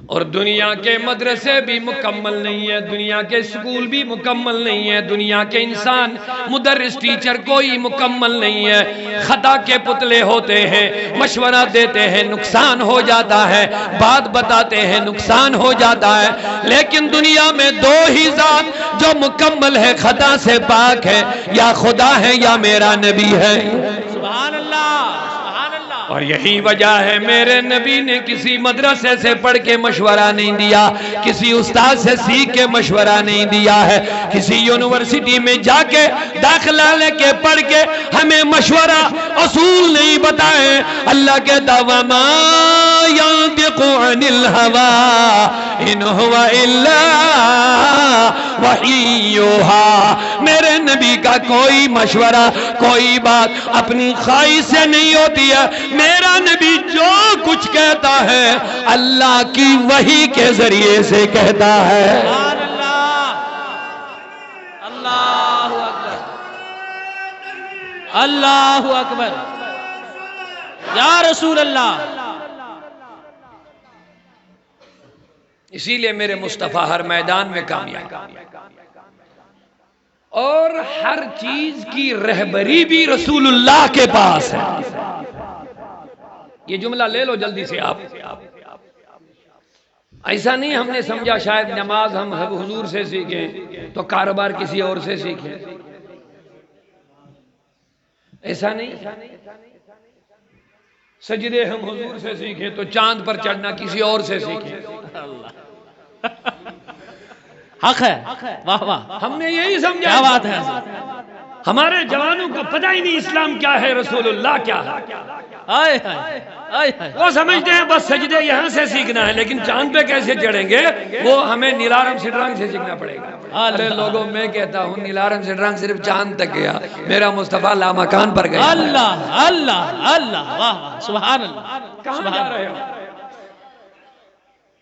اور دنیا کے مدرسے بھی مکمل نہیں ہے، دنیا کے سکول بھی مکمل نہیں ہے، دنیا کے انسان مدرس ٹیچر کوئی مکمل نہیں ہے، خطا کے پتلے ہوتے ہیں، مشورہ دیتے ہیں نقصان ہو جاتا ہے، بات بتاتے ہیں نقصان ہو جاتا ہے، لیکن دنیا میں دو ہی ذات جو مکمل ہے، خطا سے پاک ہے، یا خدا ہے یا میرا نبی ہے۔ سبحان اللہ، سبحان اللہ۔ اور یہی وجہ ہے میرے نبی نے کسی مدرسے سے پڑھ کے مشورہ نہیں دیا، کسی استاد سے سیکھ کے مشورہ نہیں دیا ہے، کسی یونیورسٹی میں جا کے داخلہ لے کے پڑھ کے ہمیں مشورہ اصول نہیں بتائے۔ اللہ کے دعویٰ ما ينطق عن الهوى ان هو الا وحی یوحی۔ میرے نبی کا کوئی مشورہ، کوئی بات اپنی خواہش سے نہیں ہوتی ہے، میرا نبی جو کچھ کہتا ہے اللہ کی وحی کے ذریعے سے کہتا ہے۔ سبحان اللہ، اللہ اکبر، اللہ اکبر، یا رسول اللہ۔ اسی لیے میرے مصطفیٰ ہر میدان میں کامیاب، اور ہر چیز کی رہبری بھی رسول اللہ کے پاس ہے۔ یہ جملہ لے لو جلدی سے آپ۔ ایسا نہیں ہم نے سمجھا شاید نماز ہم حضور سے سیکھیں تو کاروبار کسی اور سے سیکھیں، ایسا نہیں۔ سجدے ہم حضور سے سیکھیں تو چاند پر چڑھنا کسی اور سے سیکھیں، حق ہے، واہ واہ، ہم نے یہی سمجھا۔ کیا بات ہے، ہمارے جوانوں کو پتہ ہی نہیں اسلام کیا ہے، رسول اللہ کیا ہے۔ آئے ہائے، آئے ہائے۔ وہ سمجھتے ہیں بس سجدے یہاں سے سیکھنا ہے، لیکن چاند پہ کیسے چڑھیں گے وہ ہمیں نیلارم سٹرانگ سے سیکھنا پڑے گا۔ ارے لوگوں میں کہتا ہوں نیلارم سٹرانگ صرف چاند تک گیا، میرا مصطفیٰ لامکان پر گیا۔ اللہ اللہ اللہ، واہ واہ، سبحان اللہ۔ کہاں جا رہے ہو؟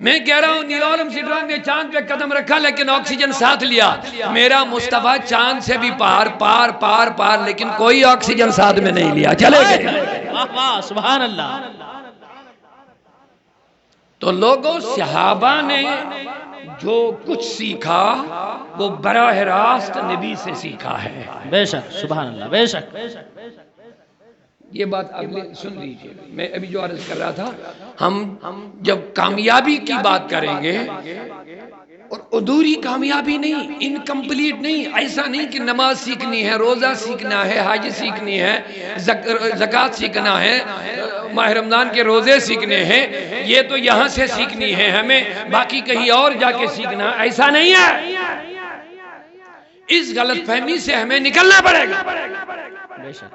میں کہہ رہا ہوں نیلارم سٹرانگ نے چاند پہ قدم رکھا لیکن آکسیجن ساتھ لیا، میرا مصطفیٰ چاند سے بھی پار پار پار پار، لیکن کوئی آکسیجن ساتھ میں نہیں لیا، چلے گئے۔ واہ واہ، سبحان اللہ۔ تو لوگوں، صحابہ نے جو کچھ سیکھا وہ براہ راست نبی سے سیکھا ہے۔ بے شک، سبحان اللہ، بے شک۔ یہ بات اگلے سن لیجئے، میں ابھی جو عرض کر رہا تھا، ہم جب کامیابی کی بات کریں گے، اور ادھوری کامیابی نہیں، انکمپلیٹ نہیں، ایسا نہیں کہ نماز سیکھنی ہے، روزہ سیکھنا ہے، حج سیکھنی ہے، زکوٰۃ سیکھنا ہے، ماہ رمضان کے روزے سیکھنے ہیں، یہ تو یہاں سے سیکھنی ہے ہمیں، باقی کہیں اور جا کے سیکھنا، ایسا نہیں ہے۔ اس غلط فہمی سے ہمیں نکلنا پڑے گا۔ بے شک۔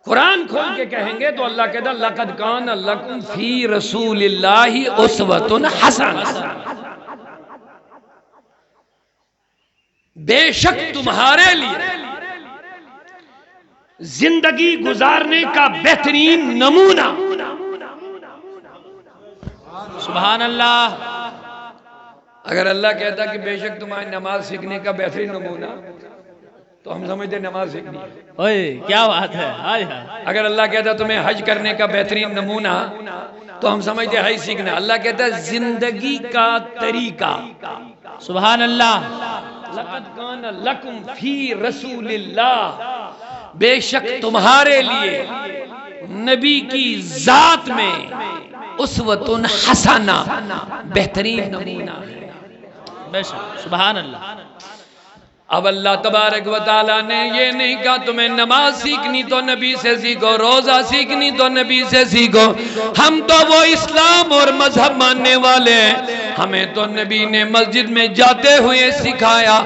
قرآن کھول کے کہیں گے تو اللہ کہتا لَقَدْ كَانَ لَكُمْ فِي رَسُولِ اللَّهِ أُسْوَةٌ حَسَنَةٌ، بے شک تمہارے لیے زندگی گزارنے کا بہترین نمونہ۔ سبحان اللہ۔ اگر اللہ کہتا کہ بے شک تمہاری نماز سیکھنے کا بہترین نمونہ تو ہم سمجھتے نماز سیکھنی ہے۔ اوئے کیا بات ہے، ہائے ہائے۔ اگر اللہ کہتا تمہیں حج کرنے کا بہترین نمونہ تو ہم سمجھتے حج سیکھنا۔ اللہ کہتا ہے زندگی کا طریقہ۔ سبحان اللہ۔ لَقَدْ كَانَ لَكُمْ فِي رَسُولِ اللَّهِ، بے شک تمہارے لیے نبی کی ذات میں اسوۃ حسنہ، بہترین نمونہ ہے۔ بے شک، سبحان اللہ۔ اب اللہ تبارک و تعالیٰ نے یہ نہیں کہا تمہیں نماز سیکھنی تو نبی سے سیکھو، روزہ سیکھنی تو نبی سے سیکھو، ہم تو وہ اسلام اور مذہب ماننے والے ہیں، ہمیں تو نبی نے مسجد میں جاتے ہوئے سکھایا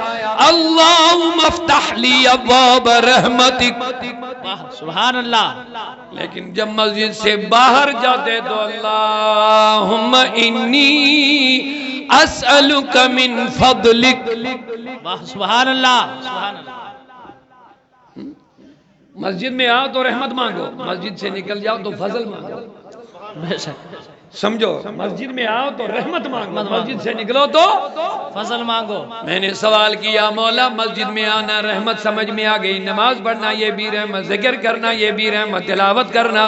اللہم افتح لی ابواب رحمتک، سبحان اللہ۔ لیکن جب مسجد سے باہر جاتے تو اللہم انی اسألک من فضلک، سبحان اللہ، سبحان اللہ۔ مسجد میں آؤ تو رحمت مانگو، مسجد سے نکل جاؤ تو فضل مانگو۔ بے شک، سمجھو، مسجد میں آؤ تو رحمت مانگو، مسجد سے نکلو تو فضل مانگو. میں نے سوال کیا مولا مسجد میں آنا رحمت سمجھ میں آ گئی، نماز پڑھنا یہ بھی رحمت، ذکر کرنا یہ بھی رحمت، تلاوت کرنا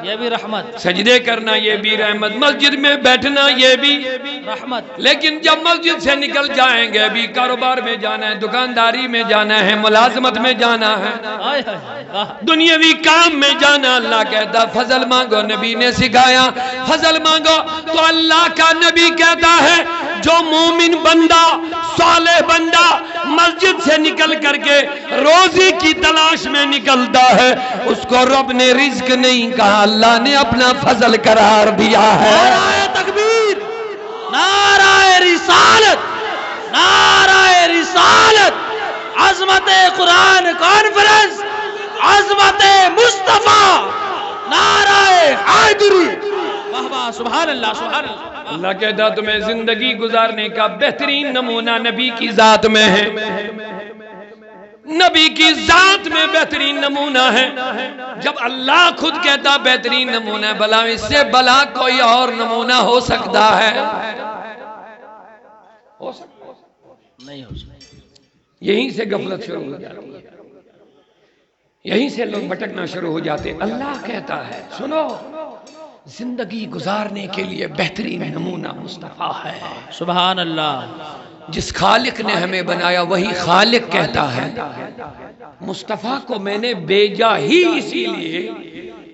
یہ بھی رحمت. سجدے کرنا یہ بھی رحمت، مسجد میں بیٹھنا یہ بھی رحمت. لیکن جب مسجد سے نکل جائیں گے بھی کاروبار میں جانا ہے، دکانداری میں جانا ہے، ملازمت میں جانا ہے، ہائے ہائے واہ. دنیاوی کام میں جانا، اللہ کہتا فضل مانگو، نبی نے سکھایا فضل مانگو. تو اللہ کا نبی کہتا ہے جو مومن بندہ صالح بندہ مسجد سے نکل کر کے روزی کی تلاش میں نکلتا ہے اس کو رب نے رزق نہیں کہا، اللہ نے اپنا فضل قرار دیا ہے. نعرہ تکبیر، نعرہ رسالت، نعرہ رسالت، عظمت قرآن کانفرنس، عظمت مصطفیٰ، نعرہ حیدری. واہ واہ، سبحان اللہ سبحان اللہ. اللہ کہتا تمہیں زندگی گزارنے کا بہترین نمونہ نبی کی ذات میں ہے، نبی کی ذات میں بہترین نمونہ ہے. جب اللہ خود کہتا بہترین نمونہ ہے، بلا اس سے بلا کوئی اور نمونہ ہو سکتا ہے؟ ہو سکتا نہیں ہو سکتا. یہیں سے غفلت شروع ہو جاتی ہے، یہیں سے لوگ بھٹکنا شروع ہو جاتے. اللہ کہتا ہے سنو زندگی گزارنے کے لیے بہترین نمونہ مصطفیٰ ہے. سبحان اللہ. جس خالق نے ہمیں بنایا وہی خالق کہتا ہے مصطفیٰ کو میں نے بھیجا ہی اسی لیے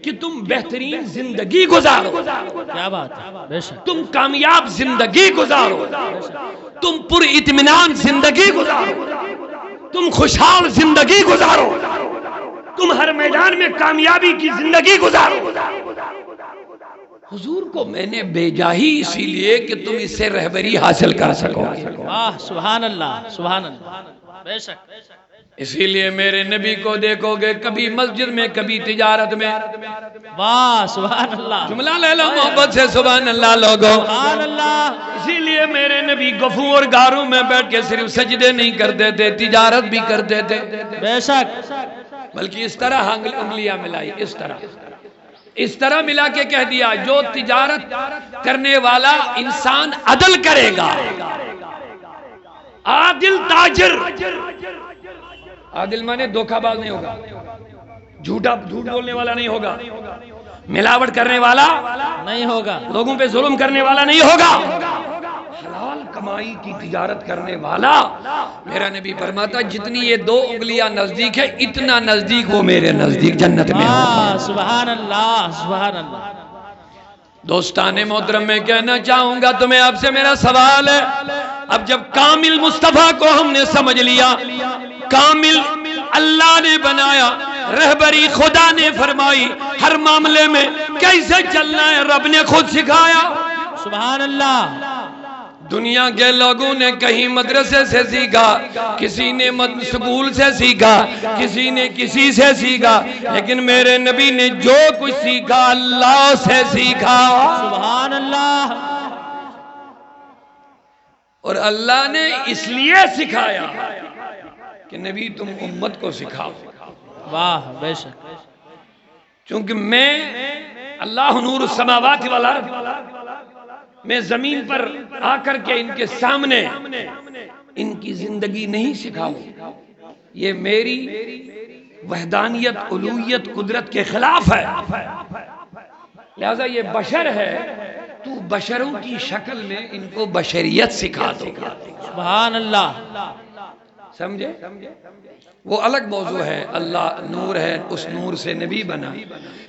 کہ تم بہترین زندگی گزارو، کیا بات ہے، بے شک. تم کامیاب زندگی گزارو، تم پر اطمینان زندگی گزارو، تم خوشحال زندگی گزارو، تم ہر میدان میں کامیابی کی زندگی گزارو. حضور کو میں نے بھیجا ہی اسی لیے کہ تم اس سے رہبری حاصل کر سکو. واہ سبحان اللہ سبحان اللہ. بے شک. اسی لیے میرے نبی کو دیکھو گے کبھی مسجد میں کبھی تجارت میں. واہ سبحان اللہ. جملہ لے لو محبت سے سبحان اللہ لوگو. سبحان اللہ. اسی لیے میرے نبی گفوں اور گاروں میں بیٹھ کے صرف سجدے نہیں کرتے تھے، تجارت بھی کرتے تھے. بے شک. بلکہ اس طرح انگلیاں ملائی، اس طرح ملا کے کہہ دیا جو تجارت کرنے والا انسان عدل کرے گا، عادل تاجر، عادل مانے دھوکہ باز نہیں ہوگا، جھوٹ بولنے والا نہیں ہوگا، ملاوٹ کرنے والا نہیں ہوگا، لوگوں پہ ظلم کرنے والا نہیں ہوگا، حلال کمائی کی تجارت کرنے والا. میرا نبی فرماتا جتنی یہ 2 انگلیاں نزدیک ہے اتنا نزدیک وہ میرے نزدیک جنت میں ہوگا. سبحان اللہ سبحان اللہ. دوستان محترم میں کہنا چاہوں گا تمہیں آپ سے میرا سوال ہے، اب جب کامل مصطفیٰ کو ہم نے سمجھ لیا، کامل اللہ نے بنایا، رہبری خدا نے فرمائی، ہر معاملے میں کیسے چلنا ہے رب نے خود سکھایا. سبحان اللہ. دنیا کے لوگوں نے کہیں مدرسے سے سیکھا، کسی نے سکول سے سیکھا، کسی نے کسی سے سیکھا، لیکن میرے نبی نے جو کچھ سیکھا اللہ سے سیکھا. سبحان اللہ. اور اللہ نے اس لیے سکھایا کہ نبی تم امت کو سکھاؤ. واہ بے شک. چونکہ میں اللہ نور السماوات والارض، میں زمین پر آ کر کے ان کے سامنے ان کی زندگی نہیں سکھاؤں، یہ میری وحدانیت الوہیت قدرت کے خلاف ہے. لہذا یہ بشر ہے، تو بشروں کی شکل میں ان کو بشریت سکھا دو. سبحان اللہ. سمجھے؟ وہ الگ موضوع ہے، اللہ نور ہے، اس نور سے نبی بنا،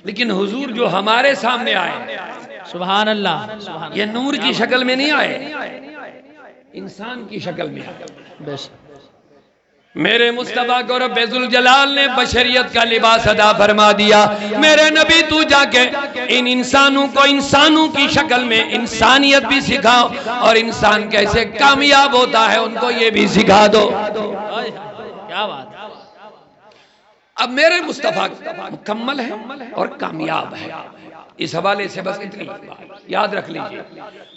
لیکن حضور جو ہمارے سامنے آئے سبحان اللہ سبحان یہ نور کی شکل میں نہیں آئے، انسان کی شکل میں آئے. بے شک. میرے مصطفیٰ کو رب ذوالجلال نے بشریت کا لباس عطا فرما دیا. میرے نبی تو جا کے ان انسانوں کو انسانوں کی شکل میں انسانیت بھی سکھاؤ، اور انسان کیسے کامیاب ہوتا ہے ان کو یہ بھی سکھا دو. کیا بات. اب میرے مصطفیٰ مکمل ہے اور کامیاب ہے. اس حوالے سے بس اتنی بات یاد رکھ لیجئے،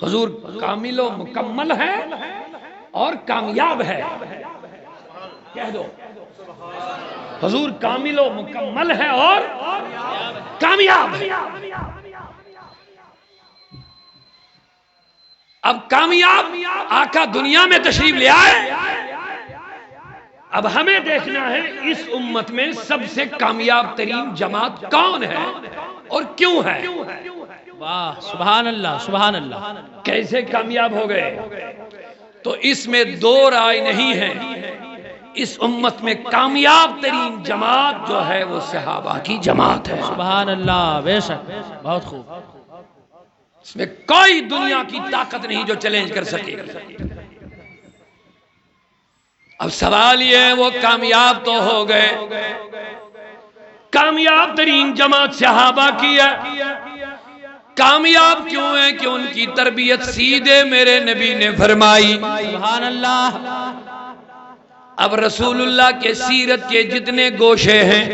حضور کامل و مکمل ہے اور کامیاب ہے. کہہ دو حضور کامل و مکمل ہے اور کامیاب ہے. اب کامیاب آقا دنیا میں تشریف لے آئے، اب ہمیں دیکھنا ہے اس امت میں سب سے کامیاب ترین جماعت کون ہے اور کیوں ہے۔ واہ سبحان اللہ سبحان اللہ۔ کیسے کامیاب ہو گئے؟ تو اس میں دو رائے نہیں ہے، اس امت میں کامیاب ترین جماعت جو ہے وہ صحابہ کی جماعت ہے۔ سبحان اللہ، بے شک، بہت خوب۔ اس میں کوئی دنیا کی طاقت نہیں جو چیلنج کر سکے۔ اب سوال یہ ہے وہ کامیاب تو ہو گئے، کامیاب ترین جماعت صحابہ کی ہے، کامیاب کیوں ہے کہ ان کی تربیت سیدھے میرے نبی نے فرمائی۔ سبحان اللہ۔ اب رسول اللہ کے سیرت کے جتنے گوشے ہیں،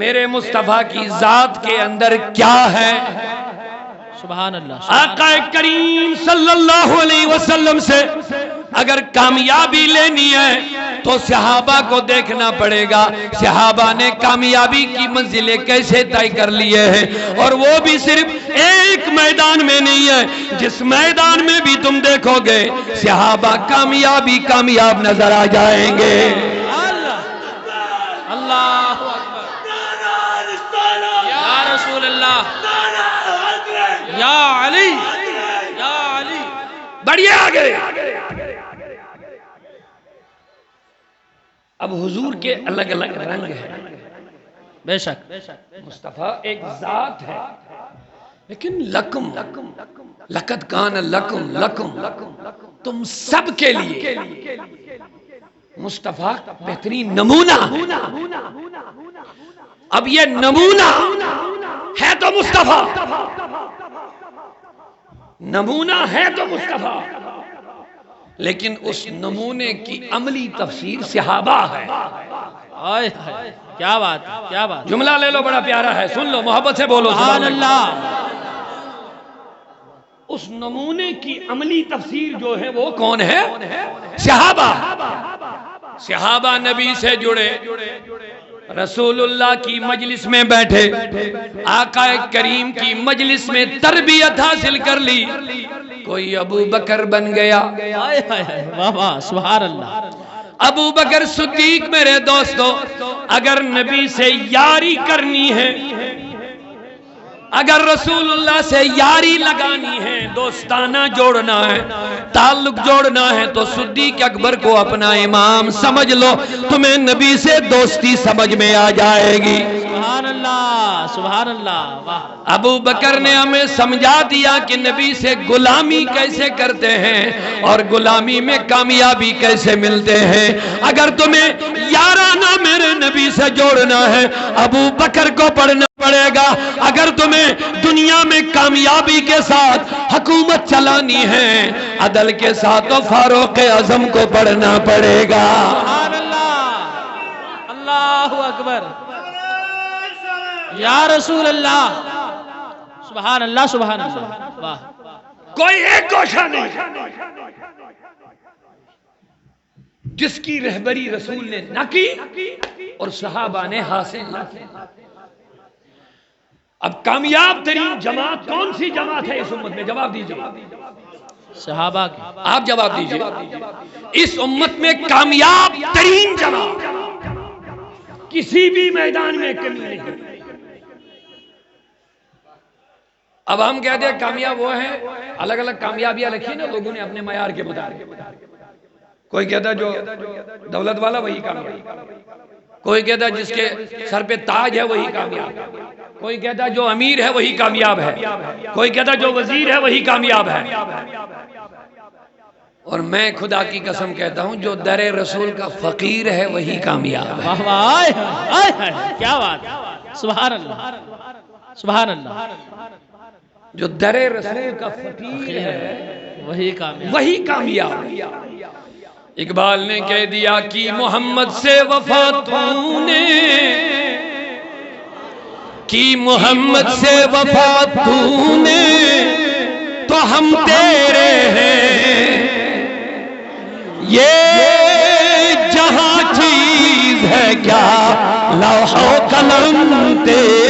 میرے مصطفیٰ کی ذات کے اندر کیا ہے؟ سبحان اللہ۔ آقا کریم صلی اللہ علیہ وسلم سے اگر کامیابی لینی ہے تو صحابہ کو دیکھنا پڑے گا، صحابہ نے کامیابی کی منزلیں کیسے طے کر لیے ہیں، اور وہ بھی صرف ایک میدان میں نہیں ہے، جس میدان میں بھی تم دیکھو گے صحابہ کامیاب نظر آ جائیں گے۔ اللہ اکبر، یا رسول اللہ، یا علی، یا علی، بڑھئے آگے۔ اب حضور کے الگ الگ رنگ ہیں، بے شک۔ مصطفیٰ ایک ذات ہے، لیکن لکم لقد کان لکم تم سب کے لیے مصطفیٰ بہترین نمونہ۔ اب یہ نمونہ ہے تو مصطفیٰ، نمونہ ہے تو مصطفیٰ، لیکن اس نمونے کی عملی تفسیر صحابہ ہے۔ آئے کیا بات، کیا بات۔ جملہ لے لو، بڑا پیارا ہے، سن لو، محبت سے بولو سبحان اللہ۔ اس نمونے کی عملی تفسیر جو ہے وہ کون ہے؟ صحابہ۔ صحابہ نبی سے جڑے، رسول اللہ کی مجلس میں بیٹھے، آقا کریم کی مجلس میں تربیت حاصل کر لی، کوئی ابو بکر بن گیا۔ واہ واہ سبحان اللہ۔ ابو بکر صدیق میرے دوستو، اگر نبی سے یاری کرنی ہے، اگر رسول اللہ سے یاری لگانی ہے، دوستانہ جوڑنا ہے، تعلق جوڑنا ہے، تو صدیق اکبر کو اپنا امام سمجھ لو، تمہیں نبی سے دوستی سمجھ میں آ جائے گی۔ سبحان اللہ سبحان اللہ۔ واہ۔ ابو بکر نے ہمیں سمجھا دیا کہ نبی سے غلامی کیسے کرتے ہیں اور غلامی میں کامیابی کیسے ملتے ہیں۔ اگر تمہیں یارانہ میرے نبی سے جوڑنا ہے، ابو بکر کو پڑھنا پڑے گا۔ اگر تمہیں دنیا میں کامیابی کے ساتھ حکومت چلانی ہے، عدل کے ساتھ تو فاروق اعظم کو پڑھنا پڑے گا۔ سبحان اللہ، اللہ اکبر، یا رسول اللہ، سبحان اللہ سبحان اللہ۔ واہ۔ کوئی ایک گوشہ نہیں جس کی رہبری رسول نے نہ کی اور صحابہ نے حاصل نہ کی۔ اب کامیاب ترین جماعت کون سی جماعت ہے اس امت میں؟ جواب دیجئے، صحابہ کی۔ آپ جواب دیجئے۔ اس امت میں کامیاب ترین جماعت، کسی بھی میدان میں کمی نہیں۔ اب ہم کہتے ہیں کامیاب وہ ہیں، الگ الگ کامیابیاں لکھی نا لوگوں نے اپنے معیار کے مطابق۔ کوئی کہتا ہے جو دولت والا وہی کامیاب، کوئی کہتا ہے جس کے سر پہ تاج ہے وہی کامیاب، کوئی کہتا ہے جو امیر ہے وہی کامیاب ہے، کوئی کہتا ہے جو وزیر ہے وہی کامیاب ہے۔ اور میں خدا کی قسم کہتا ہوں جو در رسول کا فقیر ہے وہی کامیاب ہے۔ واہ واہ، کیا بات، سبحان اللہ سبحان اللہ۔ جو در رسول کا فقیر ہے وہی کامیاب، وہی کامیاب ہے۔ اقبال نے کہہ دیا کہ محمد سے وفا تو نے کی، محمد سے وفا تو نے تو ہم تیرے ہیں، یہ جہاں چیز ہے کیا لوح و قلم تیرے